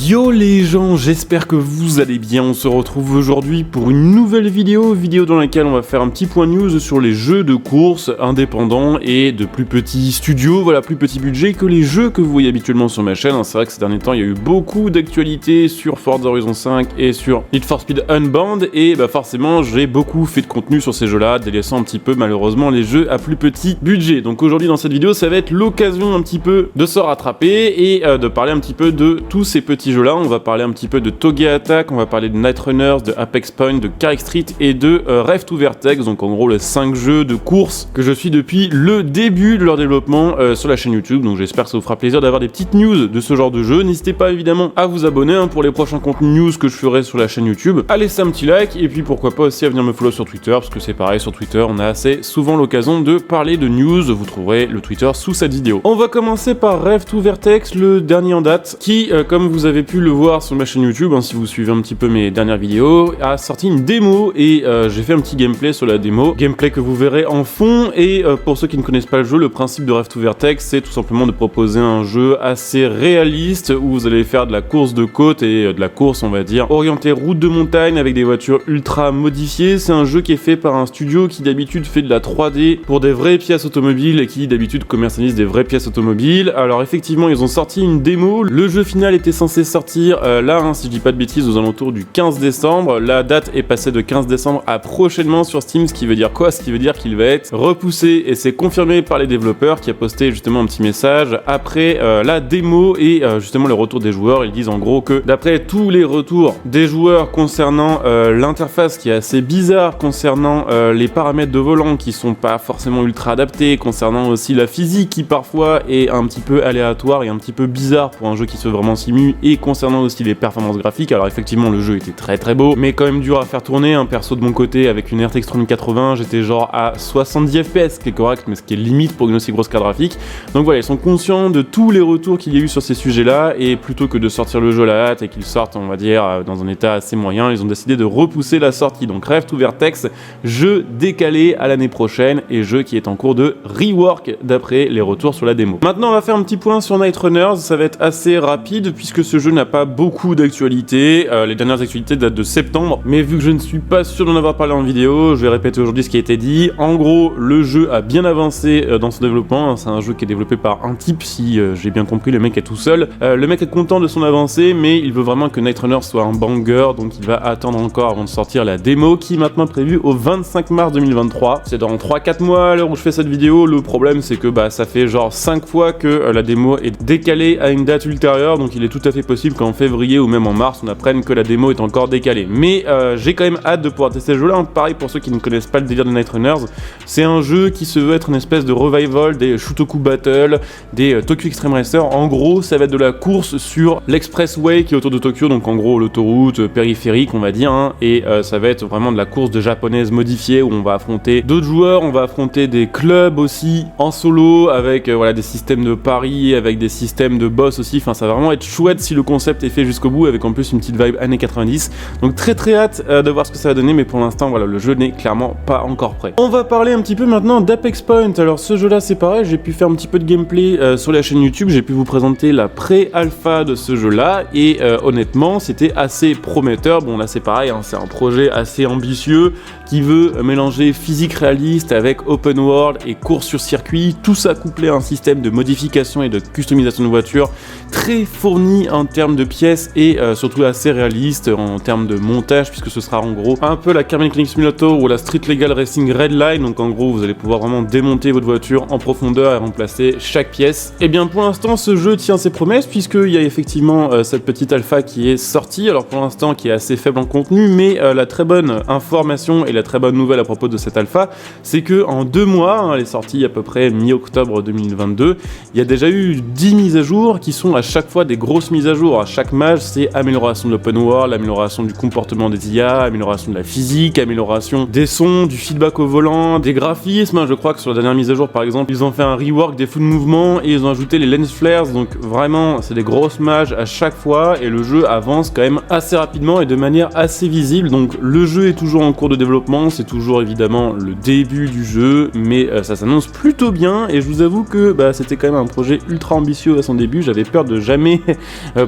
Yo les gens, j'espère que vous allez bien. On se retrouve aujourd'hui pour une nouvelle vidéo dans laquelle on va faire un petit point news sur les jeux de course indépendants et de plus petits studios, voilà, plus petit budget que les jeux que vous voyez habituellement sur ma chaîne. C'est vrai que ces derniers temps, il y a eu beaucoup d'actualités sur Forza Horizon 5 et sur Need for Speed Unbound et forcément, j'ai beaucoup fait de contenu sur ces jeux-là, délaissant un petit peu malheureusement les jeux à plus petit budget. Donc aujourd'hui dans cette vidéo, ça va être l'occasion un petit peu de se rattraper et de parler un petit peu de tous ces petits jeux-là. On va parler un petit peu de Toge Attack, on va parler de Night Runners, de Apex Point, de Carrick Street et de Rev to Vertex, donc en gros les 5 jeux de course que je suis depuis le début de leur développement sur la chaîne YouTube. Donc j'espère que ça vous fera plaisir d'avoir des petites news de ce genre de jeu. N'hésitez pas évidemment à vous abonner pour les prochains contenus news que je ferai sur la chaîne YouTube, à laisser un petit like et puis pourquoi pas aussi à venir me follow sur Twitter, parce que c'est pareil, sur Twitter on a assez souvent l'occasion de parler de news. Vous trouverez le Twitter sous cette vidéo. On va commencer par Rev to Vertex, le dernier en date, qui comme vous avez pu le voir sur ma chaîne YouTube, si vous suivez un petit peu mes dernières vidéos, a sorti une démo et j'ai fait un petit gameplay sur la démo, gameplay que vous verrez en fond. Et pour ceux qui ne connaissent pas le jeu, le principe de Rev to Vertex, c'est tout simplement de proposer un jeu assez réaliste où vous allez faire de la course de côte et de la course, on va dire, orientée route de montagne avec des voitures ultra modifiées. C'est un jeu qui est fait par un studio qui d'habitude fait de la 3D pour des vraies pièces automobiles et qui d'habitude commercialise des vraies pièces automobiles. Alors effectivement, ils ont sorti une démo, le jeu final était censé sortir là, si je dis pas de bêtises, aux alentours du 15 décembre. La date est passée de 15 décembre à prochainement sur Steam, ce qui veut dire quoi? Ce qui veut dire qu'il va être repoussé, et c'est confirmé par les développeurs qui a posté justement un petit message après la démo et justement le retour des joueurs. Ils disent en gros que d'après tous les retours des joueurs concernant l'interface qui est assez bizarre, concernant les paramètres de volant qui sont pas forcément ultra adaptés, concernant aussi la physique qui parfois est un petit peu aléatoire et un petit peu bizarre pour un jeu qui se veut vraiment simu, et concernant aussi les performances graphiques. Alors effectivement le jeu était très beau, mais quand même dur à faire tourner. Un perso de mon côté avec une RTX 3080, j'étais genre à 70 fps, ce qui est correct, mais ce qui est limite pour une aussi grosse carte graphique. Donc voilà, ils sont conscients de tous les retours qu'il y a eu sur ces sujets-là, et plutôt que de sortir le jeu à la hâte et qu'il sorte, on va dire, dans un état assez moyen, ils ont décidé de repousser la sortie. Donc Rev to Vertex, jeu décalé à l'année prochaine et jeu qui est en cours de rework d'après les retours sur la démo. Maintenant on va faire un petit point sur Night Runners. Ça va être assez rapide puisque ce jeu n'a pas beaucoup d'actualité. Les dernières actualités datent de septembre, mais vu que je ne suis pas sûr d'en avoir parlé en vidéo, je vais répéter aujourd'hui ce qui a été dit. En gros, le jeu a bien avancé dans son développement. C'est un jeu qui est développé par un type, si j'ai bien compris, le mec est tout seul. Le mec est content de son avancée, mais il veut vraiment que Night Runners soit un banger, donc il va attendre encore avant de sortir la démo, qui est maintenant prévue au 25 mars 2023. C'est dans 3-4 mois à l'heure où je fais cette vidéo. Le problème, c'est que ça fait genre 5 fois que la démo est décalée à une date ultérieure, donc il est tout à fait possible qu'en février ou même en mars, on apprenne que la démo est encore décalée. Mais j'ai quand même hâte de pouvoir tester ce jeu-là. Pareil pour ceux qui ne connaissent pas le délire de Night Runners, c'est un jeu qui se veut être une espèce de revival des Shutoku Battle, des Tokyo Extreme Racer. En gros, ça va être de la course sur l'expressway qui est autour de Tokyo, donc en gros l'autoroute périphérique, on va dire, et ça va être vraiment de la course de japonaise modifiée où on va affronter d'autres joueurs, on va affronter des clubs aussi en solo avec des systèmes de paris, avec des systèmes de boss aussi. Enfin, ça va vraiment être chouette si le concept est fait jusqu'au bout, avec en plus une petite vibe années 90. Donc très hâte de voir ce que ça va donner, mais pour l'instant voilà, le jeu n'est clairement pas encore prêt. On va parler un petit peu maintenant d'Apex Point. Alors ce jeu là c'est pareil, j'ai pu faire un petit peu de gameplay sur la chaîne YouTube, j'ai pu vous présenter la pré-alpha de ce jeu là et honnêtement c'était assez prometteur. Bon là c'est pareil, c'est un projet assez ambitieux qui veut mélanger physique réaliste avec open world et course sur circuit, tout ça couplé à un système de modification et de customisation de voitures très fourni en termes de pièces et surtout assez réaliste en termes de montage, puisque ce sera en gros un peu la Car Mechanic Simulator ou la Street Legal Racing Redline. Donc en gros vous allez pouvoir vraiment démonter votre voiture en profondeur et remplacer chaque pièce. Et bien pour l'instant ce jeu tient ses promesses, puisqu'il y a effectivement cette petite alpha qui est sortie, alors pour l'instant qui est assez faible en contenu, mais la très bonne information et la très bonne nouvelle à propos de cette alpha, c'est que en 2 mois, elle est sortie à peu près mi-octobre 2022, il y a déjà eu 10 mises à jour qui sont à chaque fois des grosses mises à jour. À chaque mage, c'est amélioration de l'open world, amélioration du comportement des IA, amélioration de la physique, amélioration des sons, du feedback au volant, des graphismes. Je crois que sur la dernière mise à jour par exemple, ils ont fait un rework des feux de mouvement et ils ont ajouté les lens flares, donc vraiment c'est des grosses mages à chaque fois et le jeu avance quand même assez rapidement et de manière assez visible. Donc le jeu est toujours en cours de développement, c'est toujours évidemment le début du jeu, mais ça s'annonce plutôt bien et je vous avoue que c'était quand même un projet ultra ambitieux à son début. J'avais peur de jamais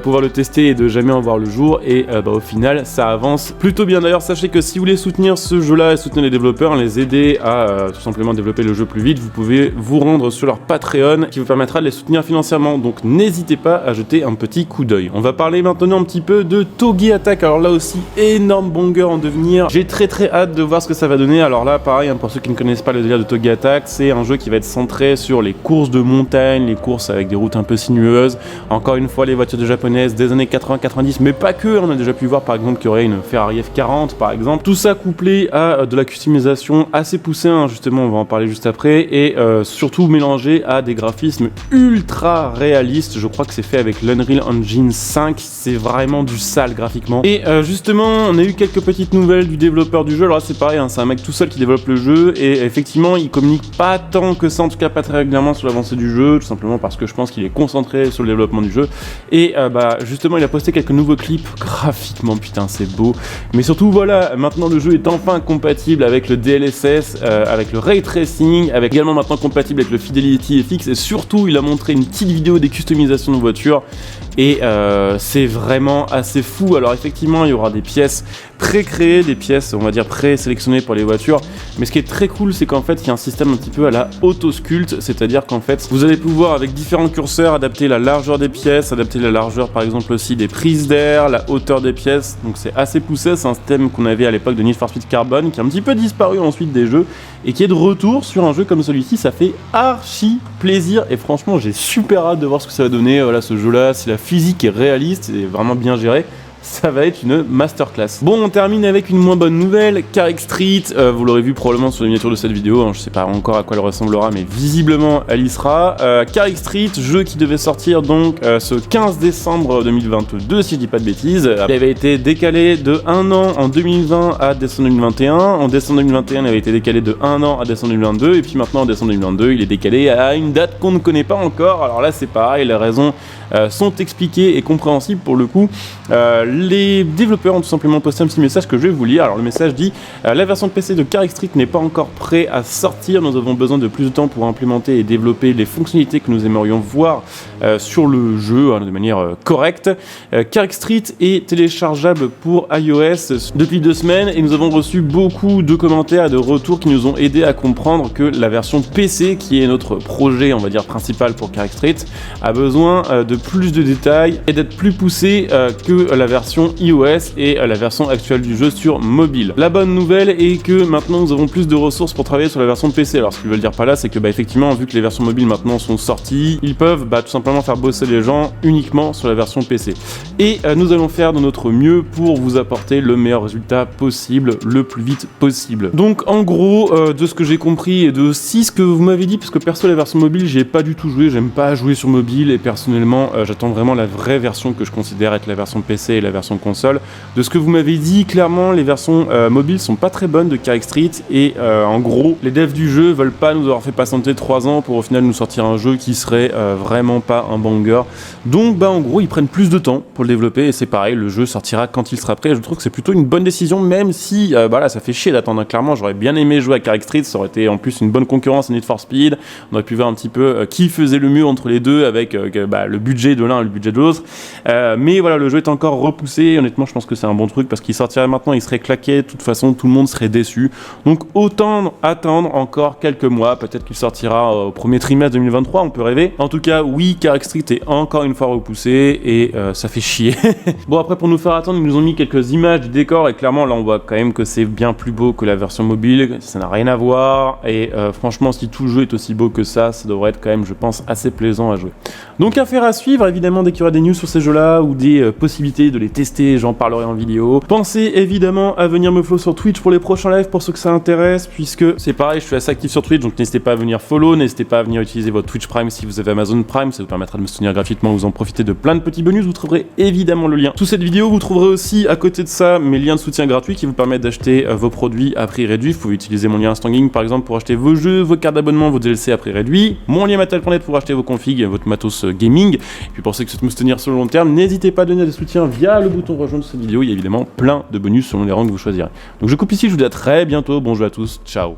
pouvoir le tester et de jamais en voir le jour, et au final ça avance plutôt bien. D'ailleurs sachez que si vous voulez soutenir ce jeu là et soutenir les développeurs, les aider à tout simplement développer le jeu plus vite, vous pouvez vous rendre sur leur Patreon qui vous permettra de les soutenir financièrement, donc n'hésitez pas à jeter un petit coup d'œil. On va parler maintenant un petit peu de Toge Attack. Alors là aussi, énorme banger en devenir, j'ai très hâte de voir ce que ça va donner. Alors là pareil, pour ceux qui ne connaissent pas le délire de Toge Attack, c'est un jeu qui va être centré sur les courses de montagne, les courses avec des routes un peu sinueuses, encore une fois les voitures de japonaises des années 80-90, mais pas que, on a déjà pu voir par exemple qu'il y aurait une Ferrari F40 par exemple, tout ça couplé à de la customisation assez poussée, justement on va en parler juste après, et surtout mélangé à des graphismes ultra réalistes. Je crois que c'est fait avec l'Unreal Engine 5, c'est vraiment du sale graphiquement. Et justement on a eu quelques petites nouvelles du développeur du jeu. Alors là c'est pareil, c'est un mec tout seul qui développe le jeu, et effectivement il communique pas tant que ça, en tout cas pas très régulièrement sur l'avancée du jeu, tout simplement parce que je pense qu'il est concentré sur le développement du jeu. Et justement il a posté quelques nouveaux clips, graphiquement putain c'est beau, mais surtout voilà, maintenant le jeu est enfin compatible avec le DLSS, avec le Ray Tracing, avec également maintenant compatible avec le Fidelity FX, et surtout il a montré une petite vidéo des customisations de voitures, et c'est vraiment assez fou. Alors effectivement il y aura des pièces pré-créées, des pièces on va dire pré-sélectionnées pour les voitures, mais ce qui est très cool c'est qu'en fait il y a un système un petit peu à la autosculpte, c'est-à-dire qu'en fait vous allez pouvoir avec différents curseurs adapter la largeur des pièces, adapter la largeur par exemple aussi des prises d'air, la hauteur des pièces, donc c'est assez poussé. C'est un système qu'on avait à l'époque de Need for Speed Carbon qui a un petit peu disparu ensuite des jeux et qui est de retour sur un jeu comme celui-ci. Ça fait archi plaisir et franchement j'ai super hâte de voir ce que ça va donner. Voilà, ce jeu là, si la physique est réaliste et vraiment bien gérée, ça va être une masterclass. Bon, on termine avec une moins bonne nouvelle, Carrick Street, vous l'aurez vu probablement sur les miniatures de cette vidéo, je sais pas encore à quoi elle ressemblera, mais visiblement elle y sera. Carrick Street, jeu qui devait sortir donc ce 15 décembre 2022, si je dis pas de bêtises. Il avait été décalé de 1 an en 2020 à décembre 2021, en décembre 2021 il avait été décalé de 1 an à décembre 2022, et puis maintenant en décembre 2022 il est décalé à une date qu'on ne connaît pas encore. Alors là c'est pareil, les raisons sont expliquées et compréhensibles pour le coup. Les développeurs ont tout simplement posté un petit message que je vais vous lire. Alors le message dit la version de PC de Carrick Street n'est pas encore prête à sortir, nous avons besoin de plus de temps pour implémenter et développer les fonctionnalités que nous aimerions voir sur le jeu de manière correcte. Carrick Street est téléchargeable pour iOS depuis 2 semaines et nous avons reçu beaucoup de commentaires et de retours qui nous ont aidé à comprendre que la version PC, qui est notre projet on va dire principal pour Carrick Street, a besoin de plus de détails et d'être plus poussée que la version iOS et la version actuelle du jeu sur mobile. La bonne nouvelle est que maintenant nous avons plus de ressources pour travailler sur la version PC. Alors ce qu'ils veulent dire par là, c'est que effectivement, vu que les versions mobiles maintenant sont sorties, ils peuvent tout simplement faire bosser les gens uniquement sur la version PC. Et nous allons faire de notre mieux pour vous apporter le meilleur résultat possible, le plus vite possible. Donc en gros, de ce que j'ai compris et de aussi ce que vous m'avez dit, parce que perso la version mobile j'y ai pas du tout joué, j'aime pas jouer sur mobile, et personnellement j'attends vraiment la vraie version que je considère être la version PC et la version console. De ce que vous m'avez dit, clairement les versions mobiles sont pas très bonnes de Carrick Street, et en gros les devs du jeu veulent pas nous avoir fait patienter 3 ans pour au final nous sortir un jeu qui serait vraiment pas un banger. Donc en gros ils prennent plus de temps pour le développer, et c'est pareil, le jeu sortira quand il sera prêt. Je trouve que c'est plutôt une bonne décision, même si là ça fait chier d'attendre. Clairement j'aurais bien aimé jouer à Carrick Street, ça aurait été en plus une bonne concurrence à Need for Speed, on aurait pu voir un petit peu qui faisait le mieux entre les deux avec le budget de l'un et le budget de l'autre, mais voilà, le jeu est encore repoussé. Honnêtement je pense que c'est un bon truc parce qu'il sortirait maintenant, il serait claqué, de toute façon tout le monde serait déçu, donc autant attendre encore quelques mois. Peut-être qu'il sortira au premier trimestre 2023, on peut rêver. En tout cas oui, Carrick Street est encore une fois repoussé et ça fait chier. Bon, après pour nous faire attendre, ils nous ont mis quelques images du décor et clairement là on voit quand même que c'est bien plus beau que la version mobile, ça n'a rien à voir, et franchement si tout le jeu est aussi beau que ça devrait être quand même, je pense, assez plaisant à jouer. Donc affaire à suivre évidemment dès qu'il y aura des news sur ces jeux là ou des possibilités de les tester, j'en parlerai en vidéo. Pensez évidemment à venir me follow sur Twitch pour les prochains lives pour ceux que ça intéresse, puisque c'est pareil, je suis assez actif sur Twitch, donc n'hésitez pas à venir follow, n'hésitez pas à venir utiliser votre Twitch Prime si vous avez Amazon Prime, ça vous permettra de me soutenir gratuitement, vous en profitez de plein de petits bonus, vous trouverez évidemment le lien sous cette vidéo. Vous trouverez aussi à côté de ça mes liens de soutien gratuits qui vous permettent d'acheter vos produits à prix réduit. Vous pouvez utiliser mon lien Instant Gaming par exemple pour acheter vos jeux, vos cartes d'abonnement, vos DLC à prix réduit, mon lien Mattel.net pour acheter vos configs, votre matos gaming. Et puis pour ceux qui souhaitent me soutenir sur le long terme, n'hésitez pas à donner des soutiens via le bouton rejoindre cette vidéo, il y a évidemment plein de bonus selon les rangs que vous choisirez. Donc je coupe ici, je vous dis à très bientôt, bon jeu à tous, ciao.